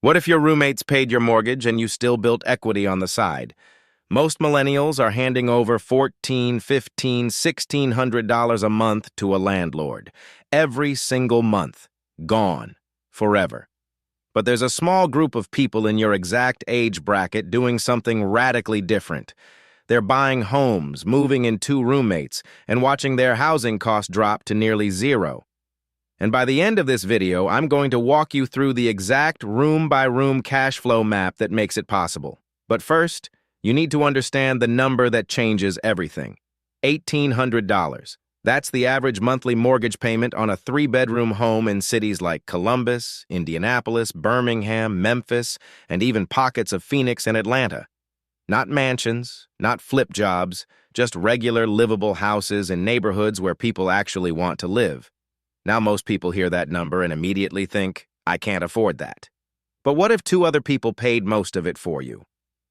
What if your roommates paid your mortgage and you still built equity on the side? Most millennials are handing over $1,400, $1,500, $1,600 a month to a landlord. Every single month. Gone. Forever. But there's a small group of people in your exact age bracket doing something radically different. They're buying homes, moving in two roommates, and watching their housing costs drop to nearly zero. And by the end of this video, I'm going to walk you through the exact room-by-room cash flow map that makes it possible. But first, you need to understand the number that changes everything. $1,800. That's the average monthly mortgage payment on a 3-bedroom home in cities like Columbus, Indianapolis, Birmingham, Memphis, and even pockets of Phoenix and Atlanta. Not mansions, not flip jobs, just regular livable houses in neighborhoods where people actually want to live. Now most people hear that number and immediately think, I can't afford that. But what if two other people paid most of it for you?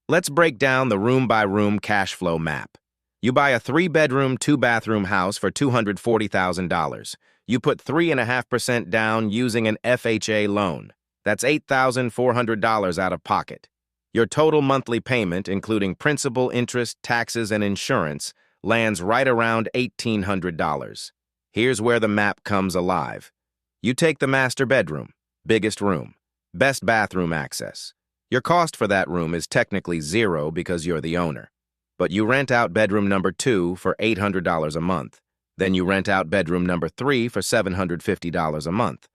Let's break down the room-by-room cash flow map. You buy a 3-bedroom, 2-bathroom house for $240,000. You put 3.5% down using an FHA loan. That's $8,400 out of pocket. Your total monthly payment, including principal, interest, taxes, and insurance, lands right around $1,800. Here's where the map comes alive. You take the master bedroom, biggest room, best bathroom access. Your cost for that room is technically zero because you're the owner. But you rent out bedroom number 2 for $800 a month. Then you rent out bedroom number 3 for $750 a month.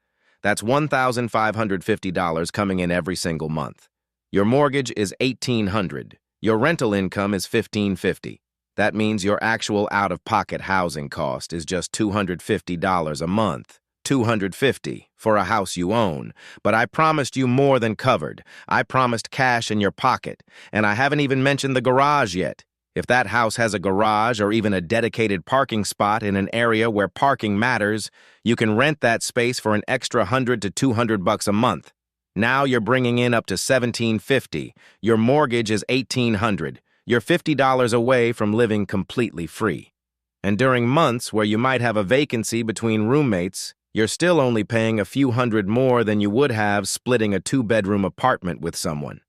That's $1,550 coming in every single month. Your mortgage is $1,800. Your rental income is $1,550. That means your actual out-of-pocket housing cost is just $250 a month. $250 for a house you own. But I promised you more than covered. I promised cash in your pocket. And I haven't even mentioned the garage yet. If that house has a garage or even a dedicated parking spot in an area where parking matters, you can rent that space for an extra $100 to $200 a month. Now you're bringing in up to $1,750. Your mortgage is $1,800. You're $50 away from living completely free. And during months where you might have a vacancy between roommates, you're still only paying a few hundred more than you would have splitting a 2-bedroom apartment with someone.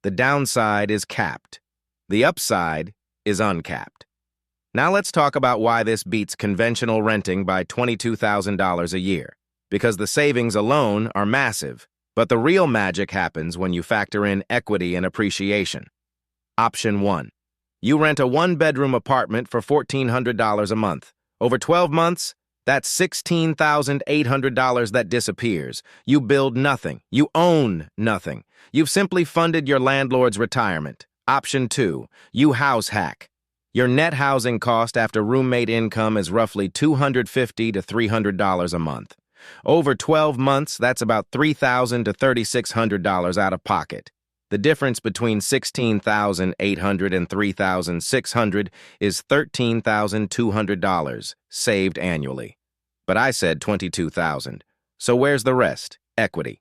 The downside is capped. The upside is uncapped. Now let's talk about why this beats conventional renting by $22,000 a year. Because the savings alone are massive, but the real magic happens when you factor in equity and appreciation. Option 1. You rent a 1-bedroom apartment for $1,400 a month. Over 12 months, that's $16,800 that disappears. You build nothing. You own nothing. You've simply funded your landlord's retirement. Option 2. You house hack. Your net housing cost after roommate income is roughly $250 to $300 a month. Over 12 months, that's about $3,000 to $3,600 out of pocket. The difference between $16,800 and $3,600 is $13,200 saved annually. But I said $22,000. So where's the rest? Equity.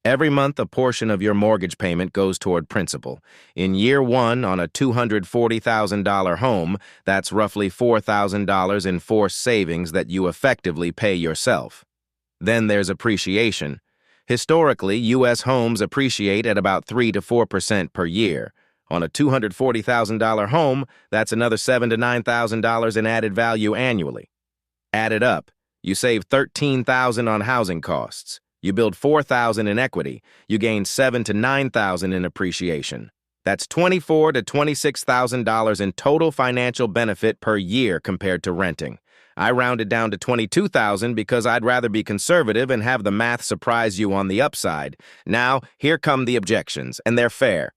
Every month, a portion of your mortgage payment goes toward principal. In year 1 on a $240,000 home, that's roughly $4,000 in forced savings that you effectively pay yourself. Then there's appreciation. Historically, U.S. homes appreciate at about 3 to 4% per year. On a $240,000 home, that's another $7,000 to $9,000 in added value annually. Add it up. You save $13,000 on housing costs. You build $4,000 in equity. You gain $7,000 to $9,000 in appreciation. That's $24,000 to $26,000 in total financial benefit per year compared to renting. I rounded down to $22,000 because I'd rather be conservative and have the math surprise you on the upside. Now, here come the objections, and they're fair.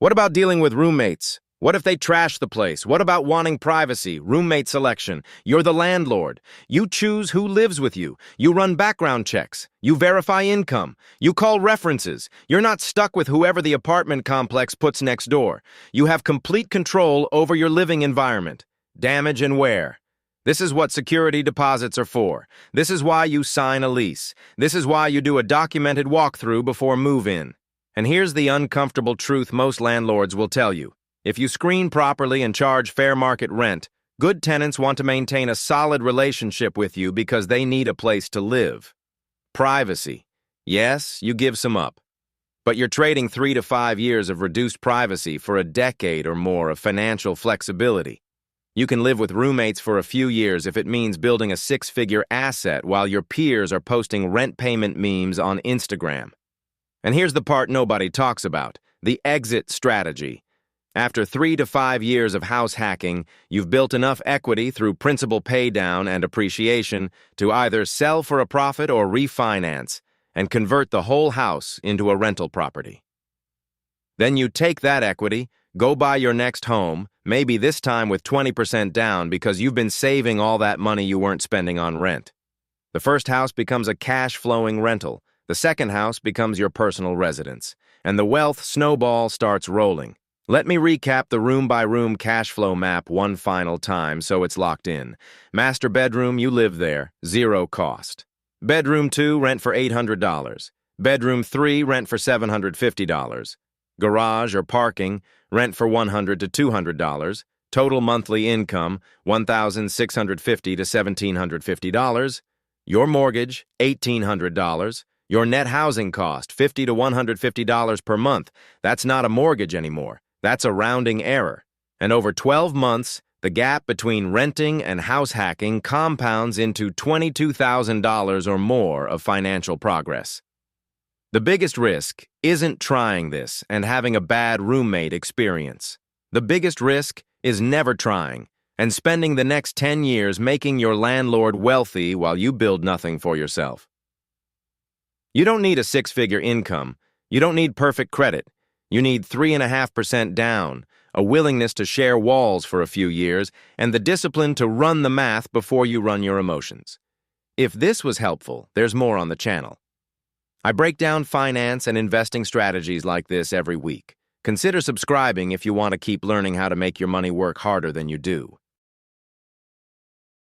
What about dealing with roommates? What if they trash the place? What about wanting privacy, roommate selection? You're the landlord. You choose who lives with you. You run background checks. You verify income. You call references. You're not stuck with whoever the apartment complex puts next door. You have complete control over your living environment. Damage and wear. This is what security deposits are for. This is why you sign a lease. This is why you do a documented walkthrough before move-in. And here's the uncomfortable truth most landlords will tell you. If you screen properly and charge fair market rent, good tenants want to maintain a solid relationship with you because they need a place to live. Privacy. Yes, you give some up. But you're trading 3 to 5 years of reduced privacy for a decade or more of financial flexibility. You can live with roommates for a few years if it means building a six-figure asset while your peers are posting rent payment memes on Instagram. And here's the part nobody talks about, the exit strategy. After 3 to 5 years of house hacking, you've built enough equity through principal paydown and appreciation to either sell for a profit or refinance and convert the whole house into a rental property. Then you take that equity, go buy your next home, maybe this time with 20% down because you've been saving all that money you weren't spending on rent. The first house becomes a cash-flowing rental. The second house becomes your personal residence. And the wealth snowball starts rolling. Let me recap the room-by-room cash flow map one final time so it's locked in. Master bedroom, you live there, zero cost. Bedroom 2, rent for $800. Bedroom 3, rent for $750. Garage or parking, rent for $100 to $200. Total monthly income, $1,650 to $1,750. Your mortgage, $1,800. Your net housing cost, $50 to $150 per month. That's not a mortgage anymore. That's a rounding error. And over 12 months, the gap between renting and house hacking compounds into $22,000 or more of financial progress. The biggest risk isn't trying this and having a bad roommate experience. The biggest risk is never trying and spending the next 10 years making your landlord wealthy while you build nothing for yourself. You don't need a six-figure income. You don't need perfect credit. You need 3.5% down, a willingness to share walls for a few years, and the discipline to run the math before you run your emotions. If this was helpful, there's more on the channel. I break down finance and investing strategies like this every week. Consider subscribing if you want to keep learning how to make your money work harder than you do.